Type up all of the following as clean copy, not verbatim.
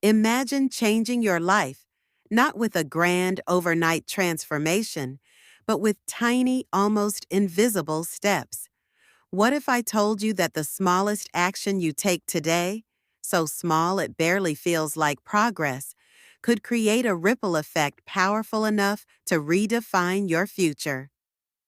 Imagine changing your life, not with a grand overnight transformation, but with tiny, almost invisible steps. What if I told you that the smallest action you take today, so small it barely feels like progress, could create a ripple effect powerful enough to redefine your future?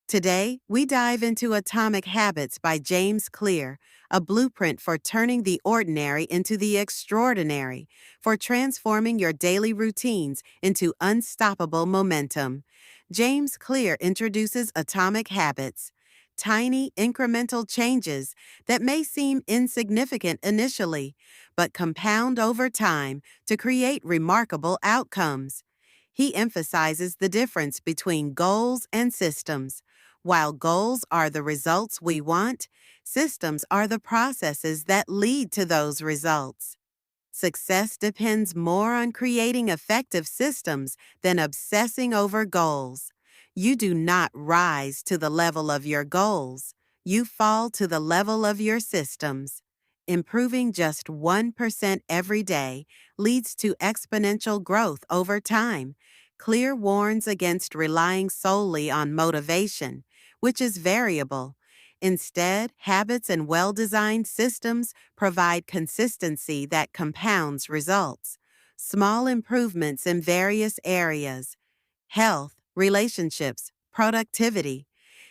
Today, we dive into Atomic Habits by James Clear, a blueprint for turning the ordinary into the extraordinary, for transforming your daily routines into unstoppable momentum. James Clear introduces Atomic Habits, tiny incremental changes that may seem insignificant initially, but compound over time to create remarkable outcomes. He emphasizes the difference between goals and systems. While goals are the results we want, systems are the processes that lead to those results. Success depends more on creating effective systems than obsessing over goals. You do not rise to the level of your goals. You fall to the level of your systems. Improving just 1% every day leads to exponential growth over time. Clear warns against relying solely on motivation, which is variable. Instead, habits and well-designed systems provide consistency that compounds results. Small improvements in various areas, health, relationships, productivity,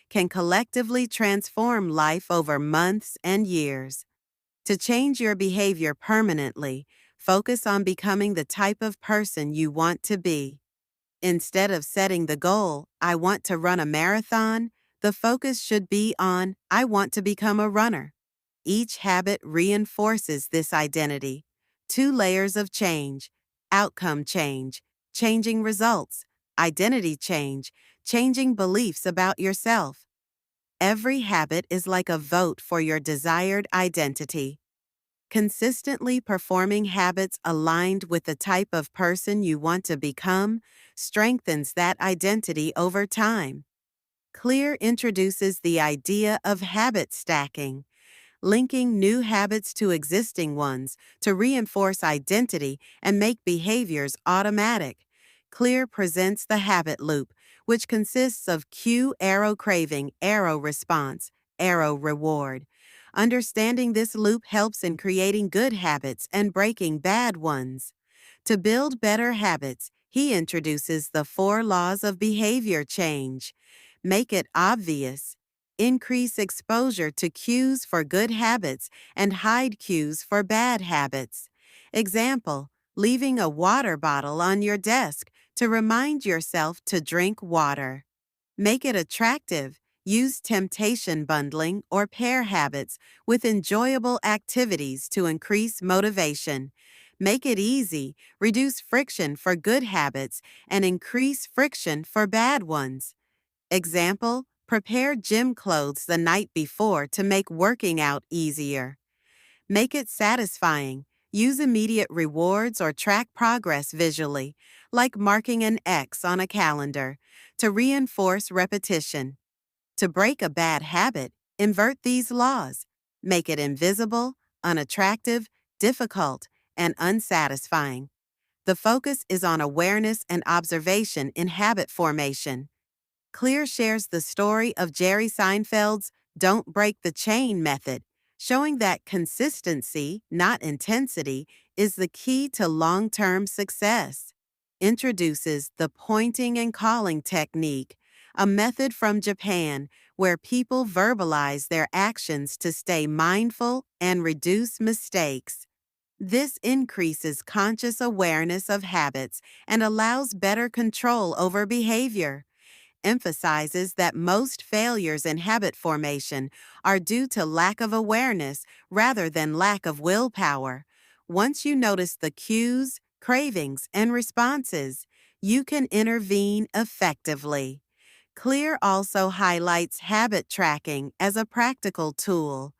can collectively transform life over months and years. To change your behavior permanently, focus on becoming the type of person you want to be. Instead of setting the goal, I want to run a marathon, the focus should be on, I want to become a runner. Each habit reinforces this identity. 2 layers of change: outcome change, changing results; identity change, changing beliefs about yourself. Every habit is like a vote for your desired identity. Consistently performing habits aligned with the type of person you want to become strengthens that identity over time. Clear introduces the idea of habit stacking, linking new habits to existing ones to reinforce identity and make behaviors automatic. Clear presents the habit loop, which consists of cue, arrow craving, arrow response, arrow reward. Understanding this loop helps in creating good habits and breaking bad ones. To build better habits, he introduces the 4 laws of behavior change. Make it obvious. Increase exposure to cues for good habits and hide cues for bad habits. Example: leaving a water bottle on your desk to remind yourself to drink water. Make it attractive. Use temptation bundling or pair habits with enjoyable activities to increase motivation. Make it easy. Reduce friction for good habits and increase friction for bad ones. Example: prepare gym clothes the night before to make working out easier. Make it satisfying. Use immediate rewards or track progress visually, like marking an X on a calendar, to reinforce repetition. To break a bad habit, invert these laws. Make it invisible, unattractive, difficult, and unsatisfying. The focus is on awareness and observation in habit formation. Clear shares the story of Jerry Seinfeld's "Don't Break the Chain" method, showing that consistency, not intensity, is the key to long-term success. Introduces the pointing and calling technique, a method from Japan where people verbalize their actions to stay mindful and reduce mistakes. This increases conscious awareness of habits and allows better control over behavior. Emphasizes that most failures in habit formation are due to lack of awareness rather than lack of willpower. Once you notice the cues, cravings, and responses, you can intervene effectively. Clear also highlights habit tracking as a practical tool.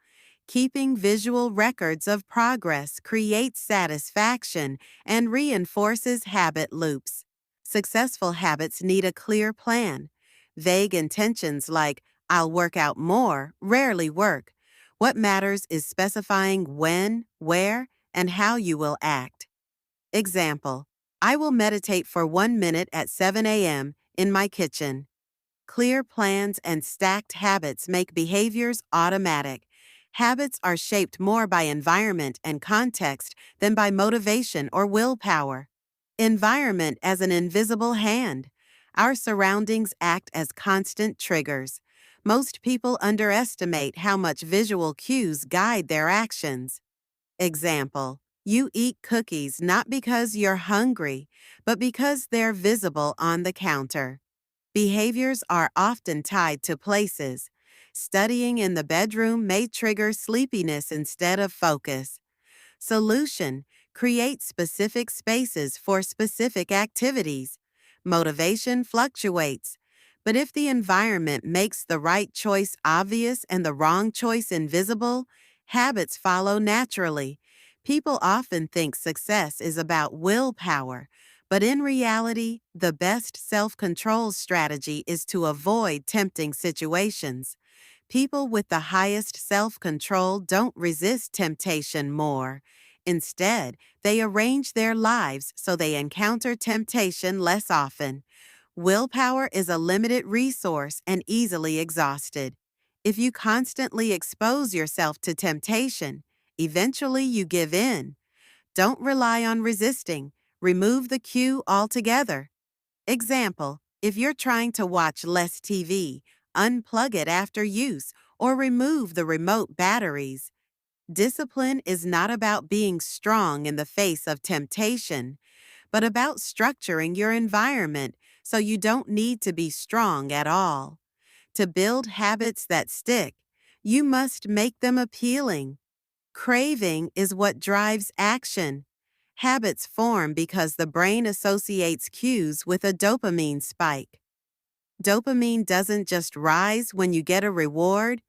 Keeping visual records of progress creates satisfaction and reinforces habit loops. Successful habits need a clear plan. Vague intentions like, "I'll work out more," rarely work. What matters is specifying when, where, and how you will act. Example: I will meditate for 1 minute at 7 a.m. in my kitchen. Clear plans and stacked habits make behaviors automatic. Habits are shaped more by environment and context than by motivation or willpower. Environment as an invisible hand. Our surroundings act as constant triggers. Most people underestimate how much visual cues guide their actions. Example: you eat cookies not because you're hungry, but because they're visible on the counter. Behaviors are often tied to places. Studying in the bedroom may trigger sleepiness instead of focus. Solution: create specific spaces for specific activities. Motivation fluctuates, but if the environment makes the right choice obvious and the wrong choice invisible, habits follow naturally. People often think success is about willpower, but in reality, the best self-control strategy is to avoid tempting situations. People with the highest self-control don't resist temptation more. Instead, they arrange their lives so they encounter temptation less often. Willpower is a limited resource and easily exhausted. If you constantly expose yourself to temptation, eventually you give in. Don't rely on resisting. Remove the cue altogether. Example: if you're trying to watch less TV, unplug it after use or remove the remote batteries. Discipline is not about being strong in the face of temptation, but about structuring your environment so you don't need to be strong at all. To build habits that stick, you must make them appealing. Craving is what drives action. Habits form because the brain associates cues with a dopamine spike. Dopamine doesn't just rise when you get a reward,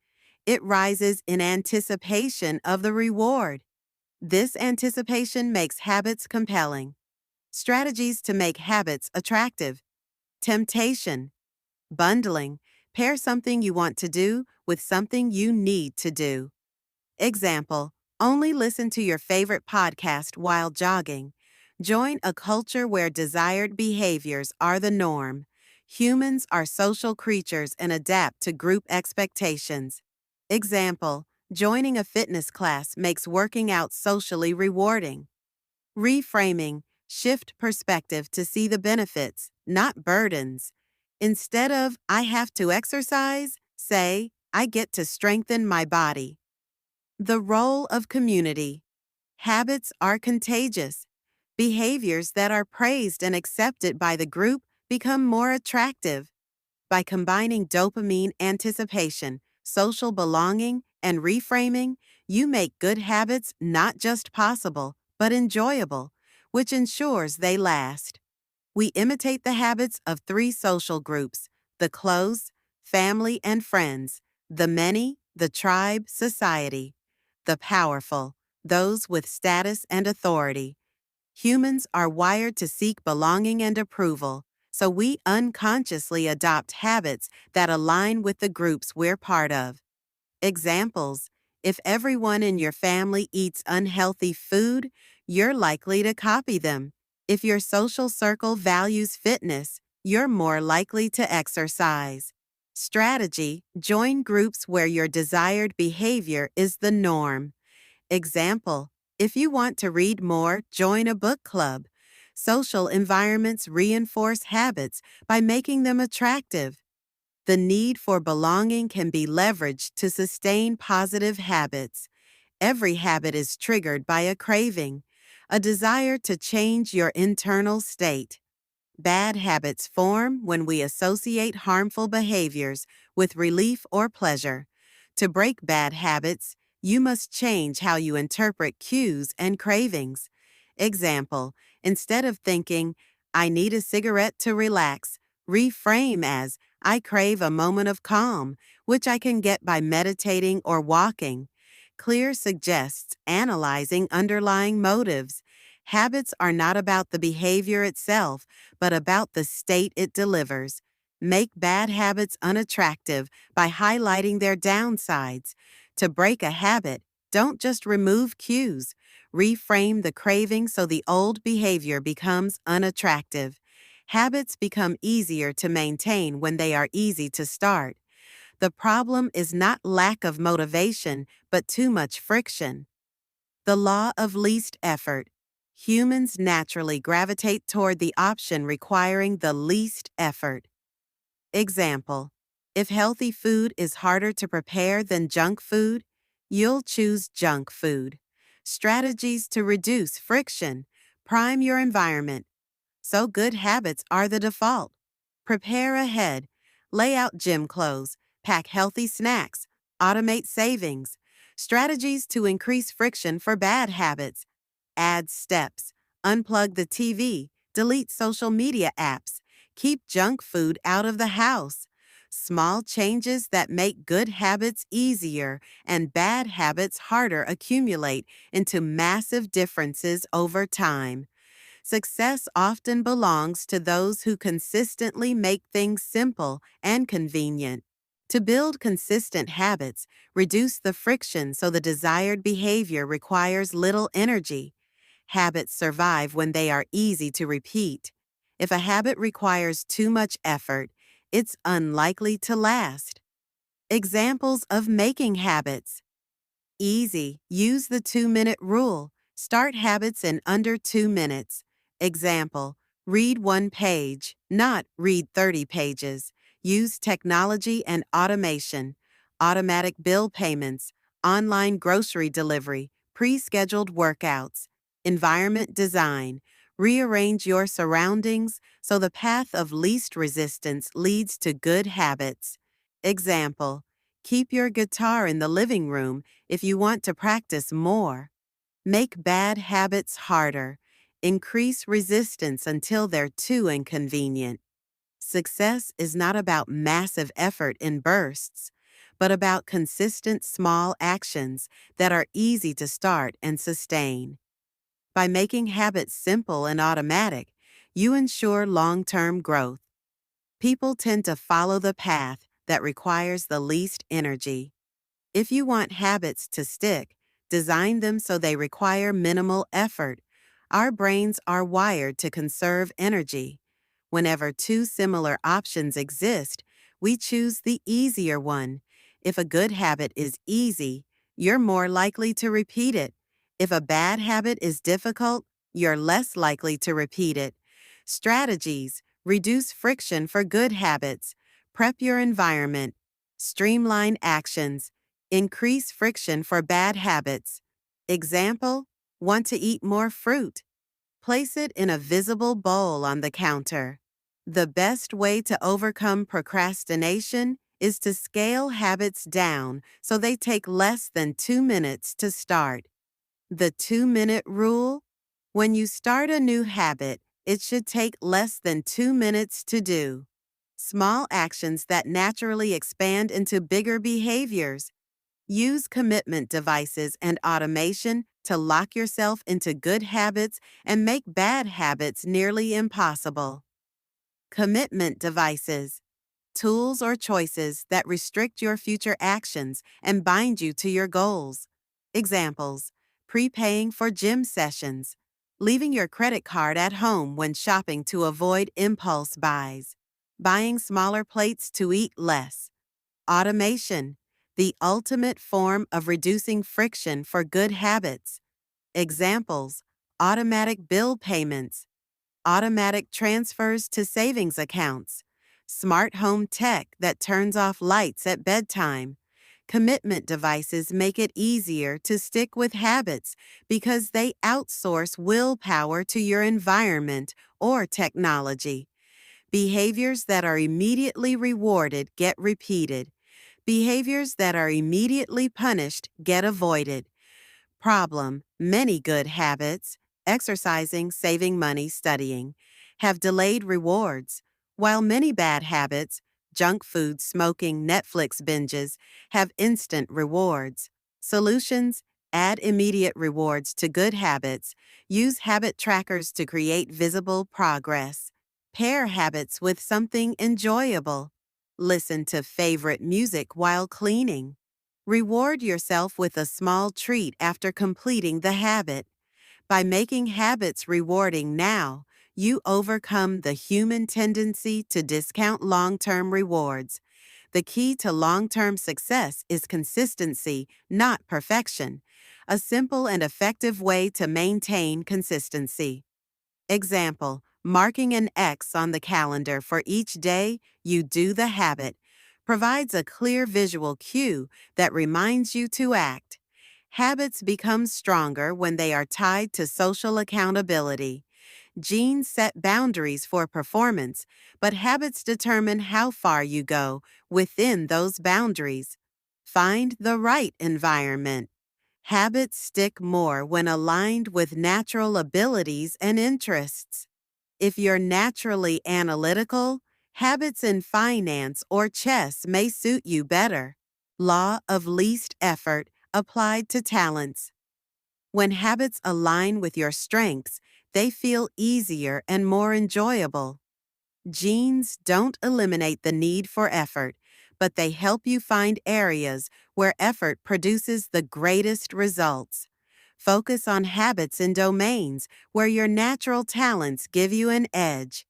it rises in anticipation of the reward. This anticipation makes habits compelling. Strategies to make habits attractive. Temptation. Bundling. Pair something you want to do with something you need to do. Example: only listen to your favorite podcast while jogging. Join a culture where desired behaviors are the norm. Humans are social creatures and adapt to group expectations. Example: joining a fitness class makes working out socially rewarding. Reframing: shift perspective to see the benefits, not burdens. Instead of "I have to exercise," say "I get to strengthen my body." The role of community. Habits are contagious. Behaviors that are praised and accepted by the group become more attractive. By combining dopamine anticipation, social belonging, and reframing, you make good habits not just possible, but enjoyable, which ensures they last. We imitate the habits of 3 social groups: the close, family and friends; the many, the tribe, society; the powerful, those with status and authority. Humans are wired to seek belonging and approval, so we unconsciously adopt habits that align with the groups we're part of. Examples: if everyone in your family eats unhealthy food, you're likely to copy them. If your social circle values fitness, you're more likely to exercise. Strategy: join groups where your desired behavior is the norm. Example: if you want to read more, join a book club. Social environments reinforce habits by making them attractive. The need for belonging can be leveraged to sustain positive habits. Every habit is triggered by a craving, a desire to change your internal state. Bad habits form when we associate harmful behaviors with relief or pleasure. To break bad habits, you must change how you interpret cues and cravings. Example: instead of thinking, "I need a cigarette to relax," reframe as, "I crave a moment of calm, which I can get by meditating or walking." Clear suggests analyzing underlying motives. Habits are not about the behavior itself, but about the state it delivers. Make bad habits unattractive by highlighting their downsides. To break a habit, don't just remove cues. Reframe the craving so the old behavior becomes unattractive. Habits become easier to maintain when they are easy to start. The problem is not lack of motivation, but too much friction. The law of least effort. Humans naturally gravitate toward the option requiring the least effort. Example: if healthy food is harder to prepare than junk food, you'll choose junk food. Strategies to reduce friction. Prime your environment so good habits are the default. Prepare ahead. Lay out gym clothes. Pack healthy snacks. Automate savings. Strategies to increase friction for bad habits. Add steps. Unplug the TV. Delete social media apps. Keep junk food out of the house. Small changes that make good habits easier and bad habits harder accumulate into massive differences over time. Success often belongs to those who consistently make things simple and convenient. To build consistent habits, reduce the friction so the desired behavior requires little energy. Habits survive when they are easy to repeat. If a habit requires too much effort, it's unlikely to last. Examples of making habits. Easy. Use the 2-minute rule. Start habits in under 2 minutes. Example: read 1 page, not read 30 pages. Use technology and automation. Automatic bill payments, online grocery delivery, pre-scheduled workouts. Environment design. Rearrange your surroundings so the path of least resistance leads to good habits. Example: keep your guitar in the living room if you want to practice more. Make bad habits harder. Increase resistance until they're too inconvenient. Success is not about massive effort in bursts, but about consistent small actions that are easy to start and sustain. By making habits simple and automatic, you ensure long-term growth. People tend to follow the path that requires the least energy. If you want habits to stick, design them so they require minimal effort. Our brains are wired to conserve energy. Whenever two similar options exist, we choose the easier one. If a good habit is easy, you're more likely to repeat it. If a bad habit is difficult, you're less likely to repeat it. Strategies: reduce friction for good habits. Prep your environment. Streamline actions. Increase friction for bad habits. Example: want to eat more fruit? Place it in a visible bowl on the counter. The best way to overcome procrastination is to scale habits down so they take less than 2 minutes to start. The 2-minute rule? When you start a new habit, it should take less than 2 minutes to do. Small actions that naturally expand into bigger behaviors. Use commitment devices and automation to lock yourself into good habits and make bad habits nearly impossible. Commitment devices. Tools or choices that restrict your future actions and bind you to your goals. Examples: prepaying for gym sessions, leaving your credit card at home when shopping to avoid impulse buys, buying smaller plates to eat less. Automation, the ultimate form of reducing friction for good habits. Examples: automatic bill payments, automatic transfers to savings accounts, smart home tech that turns off lights at bedtime. Commitment devices make it easier to stick with habits because they outsource willpower to your environment or technology. Behaviors that are immediately rewarded get repeated. Behaviors that are immediately punished get avoided. Problem: many good habits, exercising, saving money, studying, have delayed rewards, while many bad habits, junk food, smoking, Netflix binges, have instant rewards. Solutions: add immediate rewards to good habits. Use habit trackers to create visible progress. Pair habits with something enjoyable. Listen to favorite music while cleaning. Reward yourself with a small treat after completing the habit. By making habits rewarding now, you overcome the human tendency to discount long-term rewards. The key to long-term success is consistency, not perfection. A simple and effective way to maintain consistency. Example, marking an X on the calendar for each day you do the habit provides a clear visual cue that reminds you to act. Habits become stronger when they are tied to social accountability. Genes set boundaries for performance, but habits determine how far you go within those boundaries. Find the right environment. Habits stick more when aligned with natural abilities and interests. If you're naturally analytical, habits in finance or chess may suit you better. Law of least effort applied to talents. When habits align with your strengths, they feel easier and more enjoyable. Genes don't eliminate the need for effort, but they help you find areas where effort produces the greatest results. Focus on habits in domains where your natural talents give you an edge.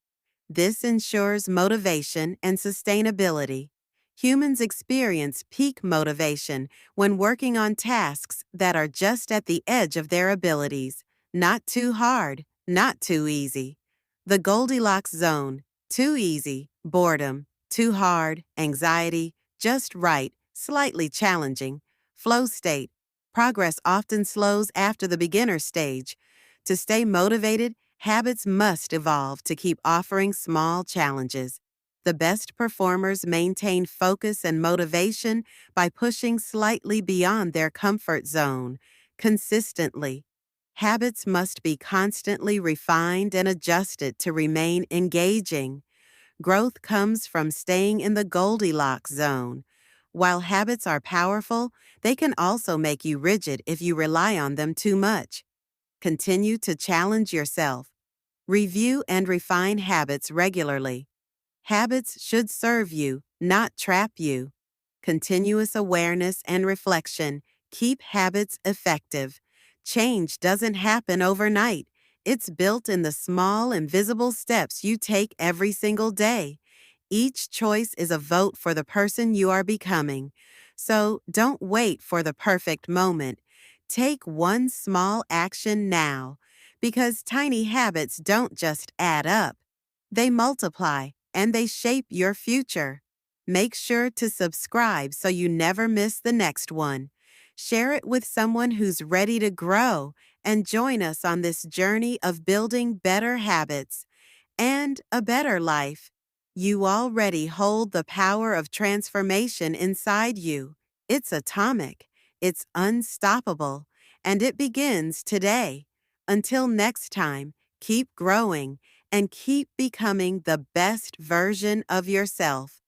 This ensures motivation and sustainability. Humans experience peak motivation when working on tasks that are just at the edge of their abilities. Not too hard, not too easy. The Goldilocks zone: too easy, boredom; too hard, anxiety; just right, slightly challenging. Flow state: progress often slows after the beginner stage. To stay motivated, habits must evolve to keep offering small challenges. The best performers maintain focus and motivation by pushing slightly beyond their comfort zone, consistently. Habits must be constantly refined and adjusted to remain engaging. Growth comes from staying in the Goldilocks zone. While habits are powerful, they can also make you rigid if you rely on them too much. Continue to challenge yourself. Review and refine habits regularly. Habits should serve you, not trap you. Continuous awareness and reflection keep habits effective. Change doesn't happen overnight. It's built in the small, invisible steps you take every single day. Each choice is a vote for the person you are becoming. So don't wait for the perfect moment. Take one small action now, because tiny habits don't just add up. They multiply and they shape your future. Make sure to subscribe so you never miss the next one. Share it with someone who's ready to grow and join us on this journey of building better habits and a better life. You already hold the power of transformation inside you. It's atomic, it's unstoppable, and it begins today. Until next time, keep growing and keep becoming the best version of yourself.